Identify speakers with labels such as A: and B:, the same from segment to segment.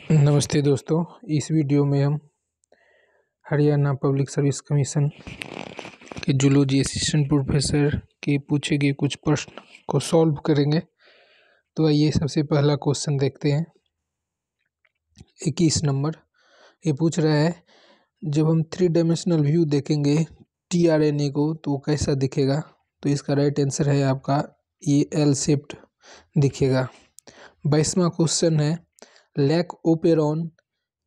A: नमस्ते दोस्तों, इस वीडियो में हम हरियाणा पब्लिक सर्विस कमीशन के जूलॉजी असिस्टेंट प्रोफेसर के पूछे गए कुछ प्रश्न को सॉल्व करेंगे। तो आइए सबसे पहला क्वेश्चन देखते हैं। 21 नंबर ये पूछ रहा है, जब हम 3 डायमेंशनल व्यू देखेंगे tRNA को तो वो कैसा दिखेगा। तो इसका राइट आंसर है आपका ये एल शेप्ड दिखेगा। 22वां क्वेश्चन है, lac operon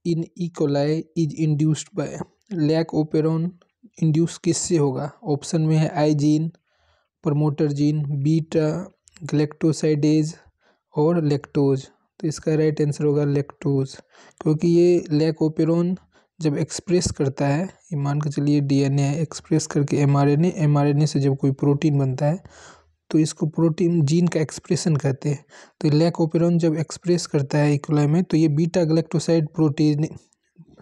A: in E coli is induced by. Lac operon induce किससे होगा। ऑप्शन में है आई gene, promoter gene, beta galactosidase और लैक्टोज। तो इसका राइट आंसर होगा लैक्टोज, क्योंकि ये लैक ओपेरॉन जब एक्सप्रेस करता है, ये मान के चलिए डीएनए एक्सप्रेस करके एमआरएनए से जब कोई प्रोटीन बनता है तो इसको प्रोटीन जीन का एक्सप्रेशन कहते हैं। तो लैक ओपेरॉन जब एक्सप्रेस करता है इकोलाई में तो ये बीटा ग्लैक्टोसाइड प्रोटीन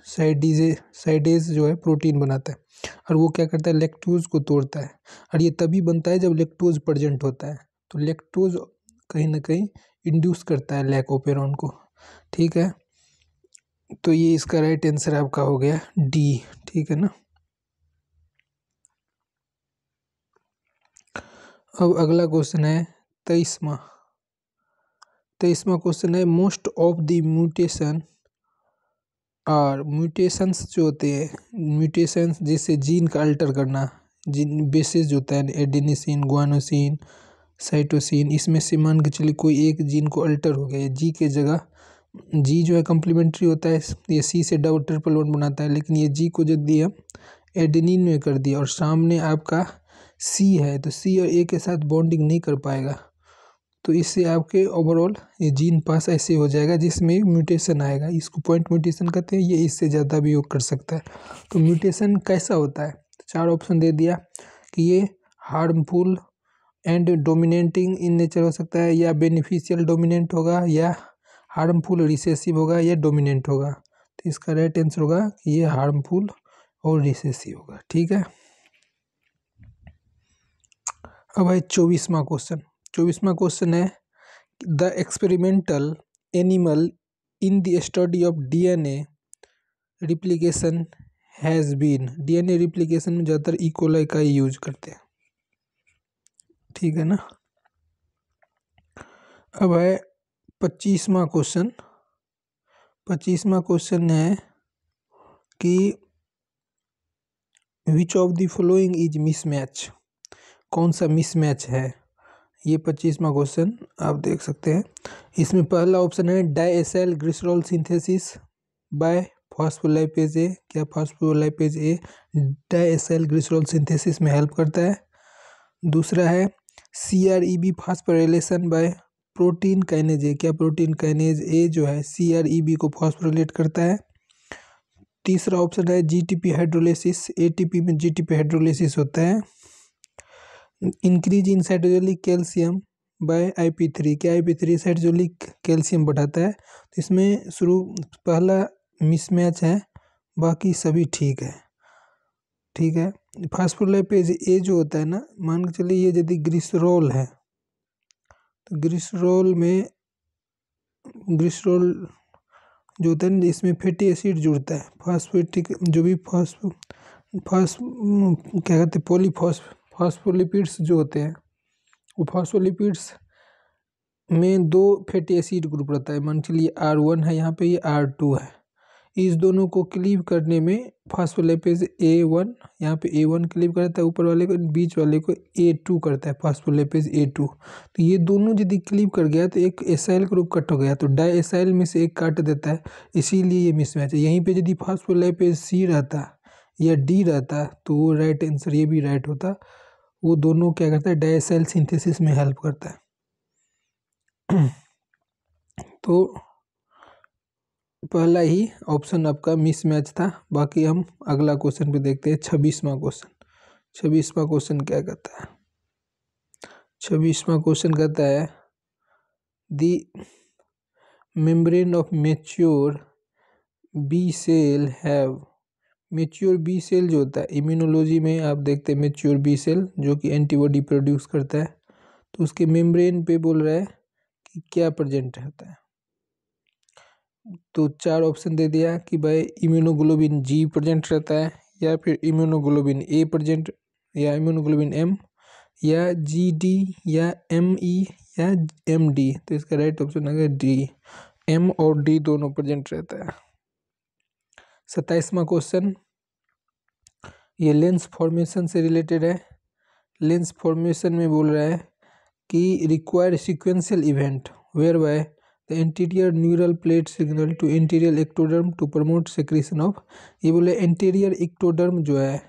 A: साइडेज जो है प्रोटीन बनाता है, और वो क्या करता है लैक्टोज को तोड़ता है, और ये तभी बनता है जब लैक्टोज प्रेजेंट होता है। तो लैक्टोज कहीं ना कहीं इंड्यूस करता है लैक ओपेरॉन को। ठीक है, तो ये इसका राइट आंसर आपका हो गया डी। ठीक है ना। अब अगला क्वेश्चन है 23वां क्वेश्चन है, मोस्ट ऑफ द म्यूटेशन और म्यूटेशंस जो होते हैं, म्यूटेशंस जैसे जीन का अल्टर करना, जीन बेसिस जो होता है एडेनिसिन, ग्वानोसिन, साइटोसिन, इसमें से मान के चलिए कोई एक जीन को अल्टर हो गया, जी के जगह जी जो है कम्प्लीमेंट्री होता है, ये सी से डबल ट्रिपल बॉन्ड बनाता है, लेकिन ये जी को यदि हम एडेनिन में कर दिया और सामने आपका सी है तो सी और ए के साथ बॉन्डिंग नहीं कर पाएगा, तो इससे आपके ओवरऑल ये जीन पास ऐसे हो जाएगा जिसमें म्यूटेशन आएगा। इसको पॉइंट म्यूटेशन कहते हैं। ये इससे ज़्यादा भी योग कर सकता है। तो म्यूटेशन कैसा होता है, तो 4 ऑप्शन दे दिया कि ये harmful and dominating in nature हो सकता है, या बेनिफिशियल डोमिनेंट होगा, या हार्मफुल रिसेसिव होगा, या डोमिनेंट होगा। तो इसका राइट आंसर होगा ये हार्मफुल और रिसेसिव होगा। ठीक है। अब है 24वां क्वेश्चन है, the experimental animal in the study of DNA replication has been. DNA replication में ज़्यादातर इकोलाई का यूज करते हैं। ठीक है ना। अब है 25वां क्वेश्चन है कि विच of the following is mismatch. कौन सा मिसमैच है, ये 25वां क्वेश्चन आप देख सकते हैं। इसमें पहला ऑप्शन है diacyl glycerol synthesis by phospholipase A. क्या phospholipase A diacyl glycerol synthesis में हेल्प करता है। दूसरा है CREB phosphorylation by protein kinase A. क्या प्रोटीन काइनेज ए जो है CREB को फॉस्फोराइलेट करता है। तीसरा ऑप्शन है GTP हाइड्रोलिसिस। ATP में GTP हाइड्रोलिसिस होता है। Increase in cytosolic calcium by IP3। क्या IP3 साइटोजेलिक कैल्शियम बढ़ाता है। तो इसमें पहला मिसमैच है, बाकी सभी ठीक है। ठीक है। फॉस्फोलाइपेज ए जो होता है ना, मान के चलिए ये यदि ग्लिसरॉल है तो ग्लिसरॉल जो होता है ना, इसमें फैटी एसिड जुड़ता है, फॉस्फेटिक जो भी क्या कहते हैं फॉस्फोलिपिड्स जो होते हैं, वो फॉस्फोलिपिड्स में 2 फैटी एसिड ग्रुप रहता है। मान चलिए R1 है, यहाँ पे ये R2 है। इस दोनों को क्लीव करने में फॉस्फोलिपेज A1 यहाँ पे A1 क्लीव करता है, ऊपर वाले को, बीच वाले को A2 करता है, फॉस्फोलिपेज A2। तो ये दोनों यदि क्लीव कर गया तो एक एसाइल ग्रुप कट हो गया, तो डायएसाइल में से एक काट देता है, इसीलिए ये मिसमैच है। यहीं पे यदि फॉस्फोलिपेज C रहता या D रहता तो वो राइट आंसर ये भी राइट होता। वो दोनों क्या करता है डायएसाइल सिंथेसिस में हेल्प करता है। तो पहला ही ऑप्शन आपका मिसमैच था। बाकी हम अगला क्वेश्चन पे देखते हैं। 26वां क्वेश्चन क्या कहता है। 26वां क्वेश्चन कहता है, the membrane of mature B cell have. Mature B cell जो होता है, इम्यूनोलॉजी में आप देखते हैं मैच्योर बी सेल जो कि एंटीबॉडी प्रोड्यूस करता है, तो उसके मेम्ब्रेन पे बोल रहा है कि क्या प्रेजेंट रहता है। तो 4 ऑप्शन दे दिया कि भाई इम्यूनोग्लोबिन जी प्रेजेंट रहता है, या फिर इम्यूनोग्लोबिन ए प्रेजेंट, या इम्यूनोग्लोबिन एम, या जी डी, या एम ई, या एम डी। तो इसका राइट ऑप्शन है डी, एम और डी दोनों प्रेजेंट रहता है। 27वां क्वेश्चन, ये लेंस फॉर्मेशन से रिलेटेड है। लेंस फॉर्मेशन में बोल रहा है कि require sequential event whereby the anterior neural plate signal to interior ectoderm to promote secretion of. ये बोले एंटीरियर एक्टोडर्म जो है,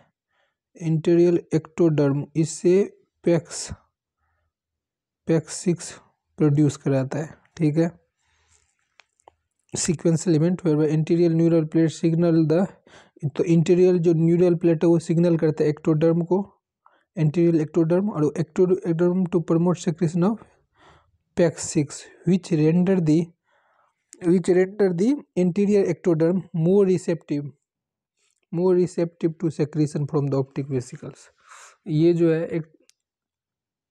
A: इंटीरियर एक्टोडर्म इससे पैक्स 6 प्रोड्यूस कराता है। ठीक है, sequential event whereby interior neural plate signal the, तो इंटीरियर जो न्यूरल प्लेट है वो सिग्नल करता है एक्टोडर्म को, एंटीरियर एक्टोडर्म, और ectoderm to promote secretion of Pax 6 which render the interior ectoderm more receptive to secretion from the optic vesicles। ये जो है एक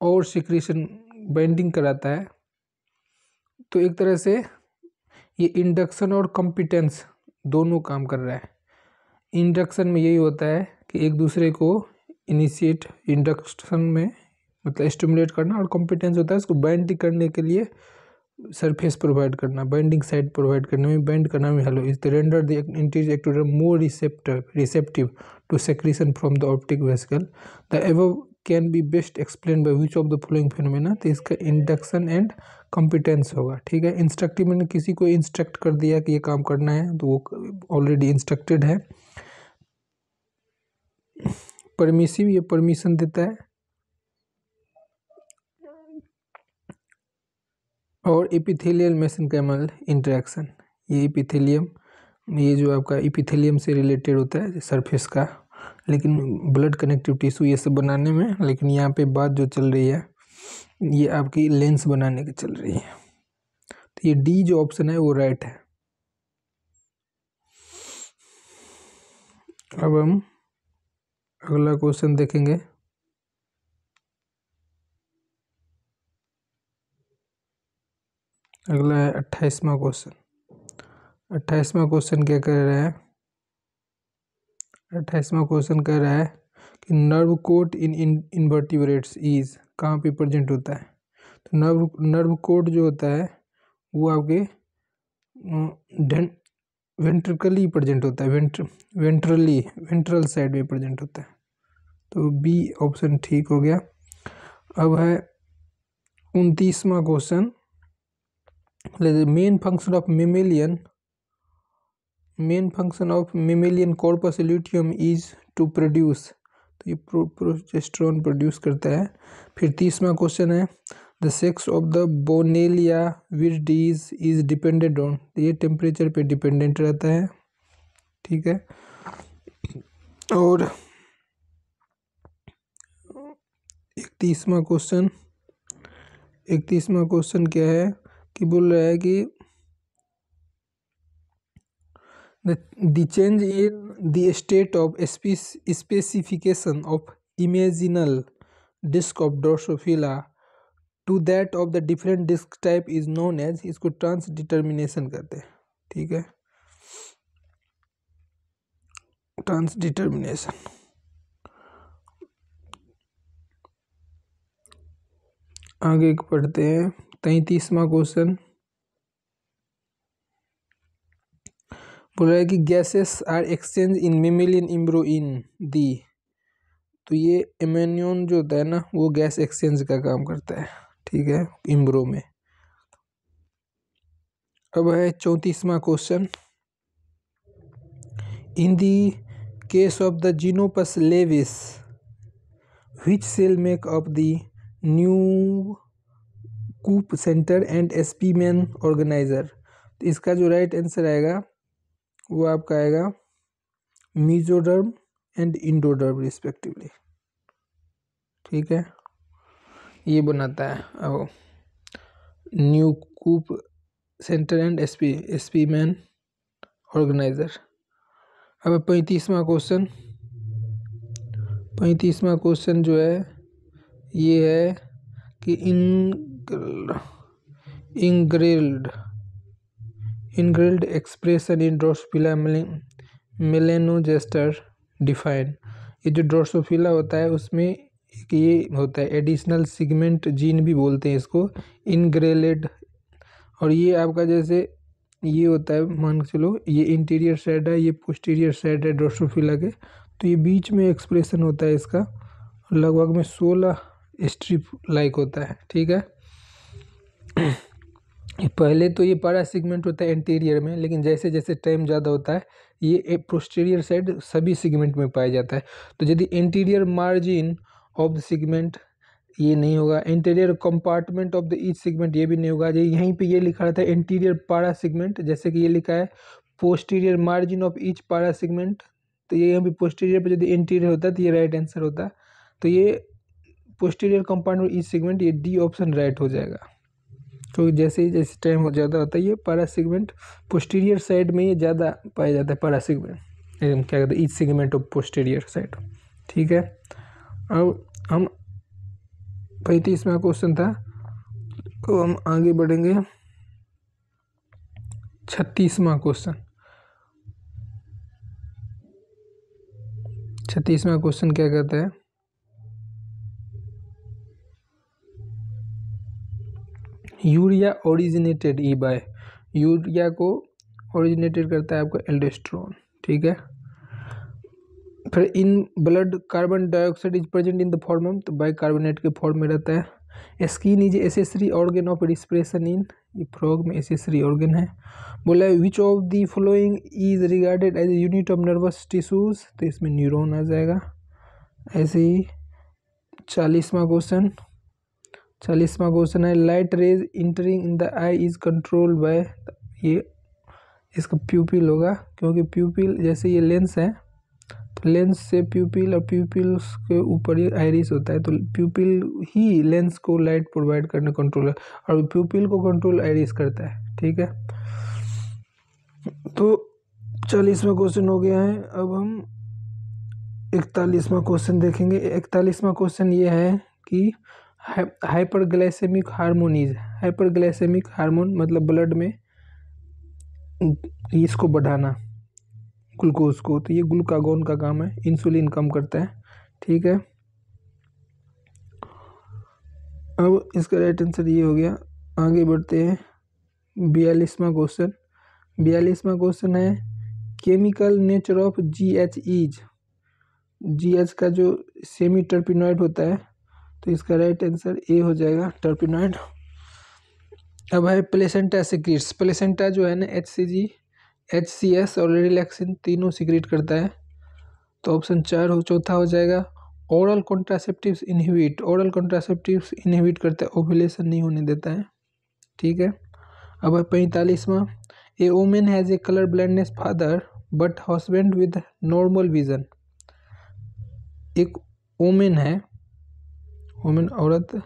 A: और secretion बाइंडिंग कराता है। तो एक तरह से ये इंडक्शन और कंपिटेंस दोनों काम कर रहा है। इंडक्शन में यही होता है कि एक दूसरे को इनिशिएट, इंडक्शन में मतलब स्टिमुलेट करना, और कॉम्पिटेंस होता है इसको बाइंड करने के लिए सरफेस प्रोवाइड करना, बाइंडिंग साइड प्रोवाइड करने में, बाइंड करना में। Hello is the render the interior ectoderm more receptive to secretion from the optic vesicle. The above can be best explain by which of the following phenomena. तो इसका induction and competence होगा। ठीक है, instructive मैंने किसी को instruct कर दिया कि ये काम करना है तो वो ऑलरेडी इंस्ट्रक्टेड है। परमिसिव, ये परमिशन देता है। और एपिथेलियल मेसेनकाइमल इंटरेक्शन, ये एपिथेलियम, ये जो आपका एपिथेलियम से रिलेटेड होता है सरफेस का, लेकिन ब्लड कनेक्टिव टिश्यू ये सब बनाने में, लेकिन यहाँ पे बात जो चल रही है ये आपकी लेंस बनाने की चल रही है। तो ये डी जो ऑप्शन है वो राइट है। अब हम अगला क्वेश्चन देखेंगे। अगला है 28वां क्वेश्चन। 28वां क्वेश्चन क्या कह रहा है? 28वां क्वेश्चन कह रहा है कि nerve coat in invertebrates is, कहाँ पे प्रेजेंट होता है? तो नर्व कोट जो होता है वो आपके वेंट्रिकली प्रेजेंट होता है, वेंट्रल साइड में प्रेजेंट होता है। तो बी ऑप्शन ठीक हो गया। अब है 29वां question, main function of mammalian corpus luteum is to produce. तो ये प्रोजेस्टेरोन प्रोड्यूस करता है। फिर 30वां क्वेश्चन है the sex of the Bonellia viridis is dependent on. ये टेम्परेचर पे डिपेंडेंट रहता है। ठीक है, और 31वां क्वेश्चन क्या है कि बोल रहा है कि the change in the state of specification of imaginal disc of Drosophila to that of the different disc type is known as, इसको ट्रांसडिटर्मिनेशन कहते हैं। ठीक है, ट्रांसडिटर्मिनेशन। आगे पढ़ते हैं 33वां क्वेश्चन। बोल रहा है कि gases are exchange in mammalian embryo in the. तो ये एमेनियन जो होता है ना वो गैस एक्सचेंज का काम करता है। ठीक है, एम्ब्रो में। अब है 34वां question, in the case of the Xenopus laevis which cell make up the Nieuwkoop centre and Spemann organiser. तो इसका जो राइट आंसर आएगा वो आपका आएगा मीजोडर्म एंड इंडोडर्म रिस्पेक्टिवली। ठीक है, ये बनाता है अब Nieuwkoop centre and Spemann organiser. अब 35वां क्वेश्चन जो है ये है कि engrailed expression in Drosophila melanogaster define. ये जो ड्रोसोफिला होता है उसमें एक ये होता है एडिशनल सिगमेंट जीन भी बोलते हैं इसको, इनग्रेलेड। और ये आपका जैसे ये होता है, मान के चलो ये इंटीरियर साइड है, ये पोस्टीरियर साइड है ड्रोसोफिला के, तो ये बीच में एक्सप्रेशन होता है इसका, लगभग में 16 स्ट्रिप लाइक होता है। ठीक है, पहले तो ये पारा सिगमेंट होता है इंटीरियर में, लेकिन जैसे जैसे टाइम ज़्यादा होता है ये पोस्टीरियर साइड सभी सिगमेंट में पाया जाता है। तो यदि interior margin of the segment ये नहीं होगा, interior compartment of the each segment ये भी नहीं होगा। यहीं पे ये लिखा रहता है इंटीरियर पारा सेगमेंट, जैसे कि ये लिखा है पोस्टीरियर मार्जिन ऑफ ईच पारा सेगमेंट, तो ये यहाँ पे पोस्टीरियर पे यदि इंटीरियर होता तो ये राइट आंसर होता। तो ये पोस्टीरियर कंपार्टमेंट ईच सेगमेंट, ये डी ऑप्शन राइट हो जाएगा, क्योंकि जैसे ही जैसे टाइम हो ज़्यादा होता है ये पारा सेगमेंट पोस्टीरियर साइड में ये ज़्यादा पाया जाता है पारा सेगमेंट, क्या कहते हैं each segment of posterior side. ठीक है, अब हम 35वां क्वेश्चन था, तो हम आगे बढ़ेंगे 36वां क्वेश्चन। 36वां क्वेश्चन क्या कहता है, यूरिया ओरिजिनेटेड ई बाय, यूरिया को ओरिजिनेटेड करता है आपका एल्डोस्टेरोन। ठीक है, फिर in blood carbon dioxide is present in the form of, तो बाइकार्बोनेट के फॉर्म में रहता है। Skin is accessory organ of respiration in, ये फ्रॉग में एसेसरी ऑर्गन है। बोला है which of the following is regarded as a unit of nervous tissues, तो इसमें न्यूरॉन आ जाएगा। ऐसे ही 40वां क्वेश्चन है light rays entering in the eye is controlled by, ये इसका प्यूपिल होगा, क्योंकि प्यूपिल जैसे ये लेंस है, तो लेंस से प्यूपिल और प्यूपिल के ऊपर ये आइरिस होता है, तो प्यूपिल ही लेंस को लाइट प्रोवाइड करने कंट्रोल है, और प्यूपिल को कंट्रोल आइरिस करता है। ठीक है, तो 40वां क्वेश्चन हो गया है। अब हम 41वां क्वेश्चन देखेंगे। 41वां क्वेश्चन ये है कि hyperglycaemic hormone is, hyperglycaemic hormone मतलब ब्लड में इसको बढ़ाना ग्लूकोज को, तो ये ग्लूकागोन का काम है, इंसुलिन कम करता है। ठीक है, अब इसका राइट आंसर ये हो गया। आगे बढ़ते हैं 42वां क्वेश्चन। 42वां क्वेश्चन है chemical nature of GH is, GH का जो सेमी टर्पिनॉइड होता है, तो इसका राइट आंसर ए हो जाएगा, टर्पिनॉइड। अब है प्लेसेंटा सिक्रीट्स, प्लेसेंटा जो है ना HCG HCS और रिलैक्सिन तीनों सिक्रीट करता है, तो ऑप्शन 4 चौथा हो जाएगा। Oral contraceptives inhibit, oral contraceptives inhibit करता है, ओव्यूलेशन नहीं होने देता है। ठीक है, अब है 45वां, a women has a colour blindness father but husband with normal vision. एक वुमेन है, वुमेन औरत,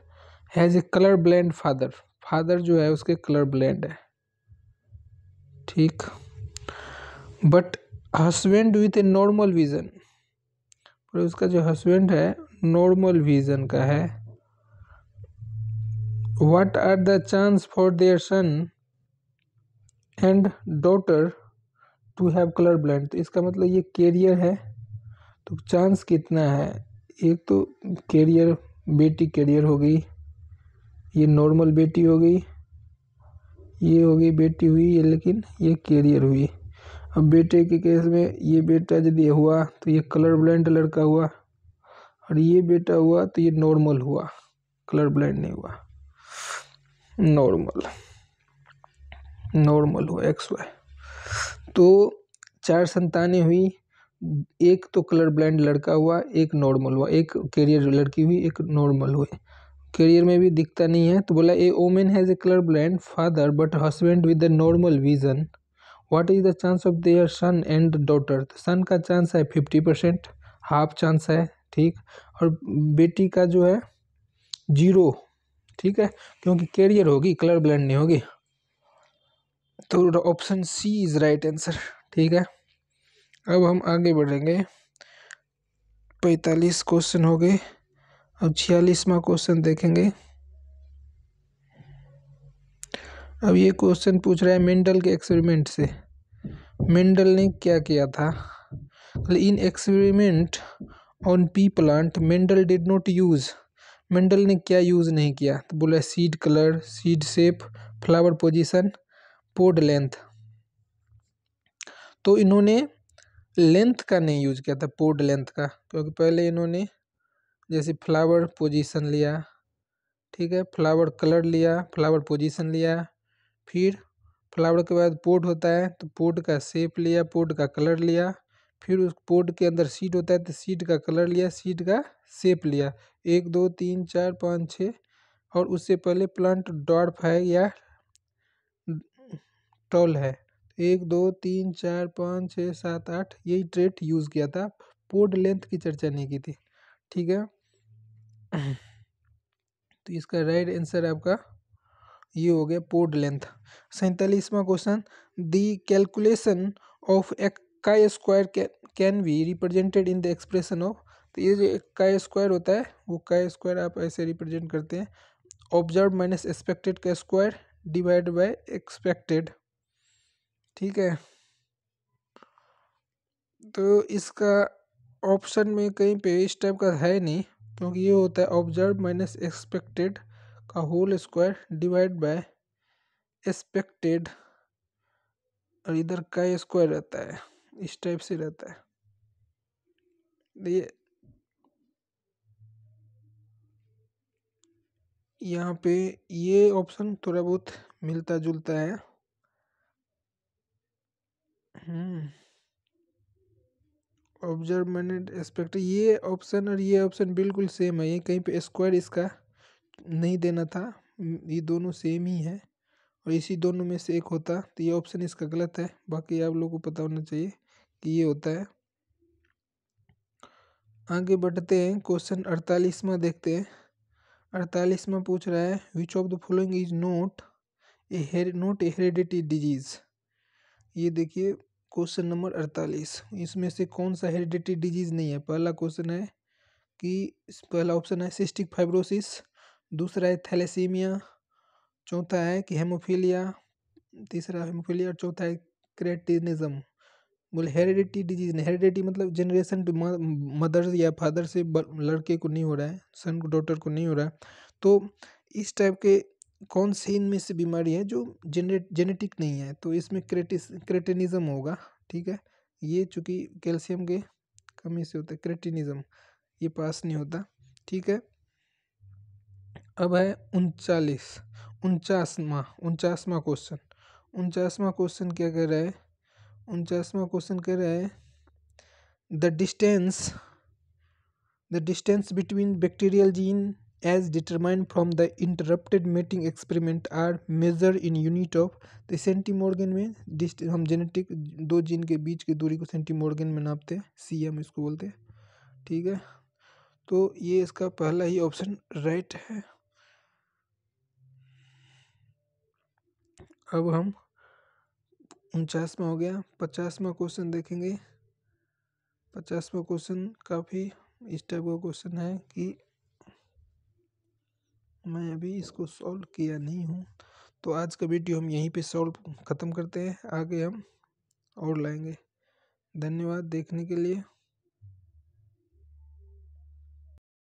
A: has a colour blind father, father जो है उसके कलर ब्लाइंड है। ठीक, but husband with a normal vision, पर उसका जो हस्बैंड है नॉर्मल विजन का है। What are the chance for their son and daughter to have colour blind, तो इसका मतलब ये कैरियर है, तो चांस कितना है, एक तो कैरियर, बेटी कैरियर हो गई, ये नॉर्मल बेटी हो गई, ये हो गई बेटी हुई ये, लेकिन ये कैरियर हुई। अब बेटे के केस में ये बेटा यदि हुआ तो ये कलर ब्लाइंड लड़का हुआ, और ये बेटा हुआ तो ये नॉर्मल हुआ, कलर ब्लाइंड नहीं हुआ, नॉर्मल हुआ XY। तो 4 संतानें हुई, एक तो कलर ब्लाइंड लड़का हुआ, एक नॉर्मल हुआ, एक कैरियर लड़की हुई, एक नॉर्मल हुई। कैरियर में भी दिखता नहीं है, तो बोला a women has a colour blind father but husband with the normal vision, what is the chance of their son and daughter, तो सन का चांस है 50%, हाफ चांस है। ठीक, और बेटी का जो है 0। ठीक है, क्योंकि कैरियर होगी, कलर ब्लाइंड नहीं होगी, तो option C is right answer. ठीक है, अब हम आगे बढ़ेंगे, 45 क्वेश्चन हो गए। अब 46वां क्वेश्चन देखेंगे। अब ये क्वेश्चन पूछ रहा है मेंडल के एक्सपेरिमेंट से। मेंडल ने क्या किया था? In experiment on pea plant Mendel did not use. Mendel ने क्या यूज नहीं किया? तो बोला seed colour, seed shape, flower position, pod length. तो इन्होंने लेंथ का नहीं यूज किया था, पोड लेंथ का, क्योंकि पहले इन्होंने जैसे फ्लावर पोजीशन लिया, ठीक है, फ्लावर कलर लिया, फ्लावर पोजीशन लिया, फिर फ्लावर के बाद पोड होता है तो पोड का शेप लिया, पोड का कलर लिया, फिर उस पोड के अंदर सीड होता है तो सीड का कलर लिया, सीड का शेप लिया। 1 2 3 4 5 6, और उससे पहले प्लांट डॉर्फ है या टॉल है। 1 2 3 4 5 6 7 8 यही ट्रेट यूज़ किया था, पोड लेंथ की चर्चा नहीं की थी, ठीक है। तो इसका राइट आंसर आपका ये हो गया, पोड लेंथ। 47वां क्वेश्चन, द कैलकुलेशन ऑफ का square can be represented in the expression of. तो ये जो का स्क्वायर होता है वो का स्क्वायर आप ऐसे रिप्रेजेंट करते हैं, ऑब्जर्व माइनस एक्सपेक्टेड का स्क्वायर डिवाइड बाय एक्सपेक्टेड, ठीक है। तो इसका ऑप्शन में कहीं पे इस टाइप का है नहीं, क्योंकि ये होता है ऑब्जर्व माइनस एक्सपेक्टेड का whole square divide by expected, और इधर का स्क्वायर रहता है, इस टाइप से रहता है। ये यहाँ पे ये ऑप्शन थोड़ा बहुत मिलता जुलता है। ऑब्जर्व माइनस एक्सपेक्टेड, ये ऑप्शन और ये ऑप्शन बिल्कुल सेम है, ये कहीं पे स्क्वायर इसका नहीं देना था, ये दोनों सेम ही है, और इसी दोनों में से एक होता तो ये ऑप्शन इसका गलत है। बाकी आप लोगों को पता होना चाहिए कि ये होता है। आगे बढ़ते हैं, क्वेश्चन 48वां देखते हैं। 48वां पूछ रहा है which of the following is not a heredity disease. ये देखिए क्वेश्चन नंबर 48, इसमें से कौन सा हेरिडिटी डिजीज नहीं है? पहला क्वेश्चन है कि पहला ऑप्शन है सिस्टिक फाइब्रोसिस, दूसरा है थैलेसीमिया, चौथा है कि हेमोफीलिया, तीसरा हेमोफीलिया, और चौथा है क्रेटिनिज्म। बोले हेरिडिटी डिजीज नहीं, हेरिडिटी मतलब जनरेशन टू मदर या फादर से लड़के को नहीं हो रहा है, सन को डॉटर को नहीं हो रहा है। तो इस टाइप के कौन से इनमें से बीमारी है जो जेनेटिक नहीं है? तो इसमें क्रेटिनिज्म होगा, ठीक है। ये चूंकि कैल्शियम के कमी से होता है क्रेटिनिज्म, ये पास नहीं होता, ठीक है। अब है 49वां क्वेश्चन। 49वां क्वेश्चन क्या कह रहा है? 49वां क्वेश्चन कह रहा है the distance between bacterial gene as determined from the interrupted mating experiment are measured in unit of। तो सेंटीमोर्गन में हम जेनेटिक दो जीन के बीच की दूरी को सेंटीमोर्गन में नापते हैं, सीएम इसको बोलते हैं, ठीक है। तो ये इसका पहला ही ऑप्शन राइट है। अब हम 49वां हो गया, 50वां क्वेश्चन देखेंगे। 50वां क्वेश्चन काफ़ी इस टाइप का क्वेश्चन है कि मैं अभी इसको सॉल्व किया नहीं हूँ, तो आज का वीडियो हम यहीं पे सॉल्व ख़त्म करते हैं, आगे हम और लाएंगे। धन्यवाद देखने के लिए।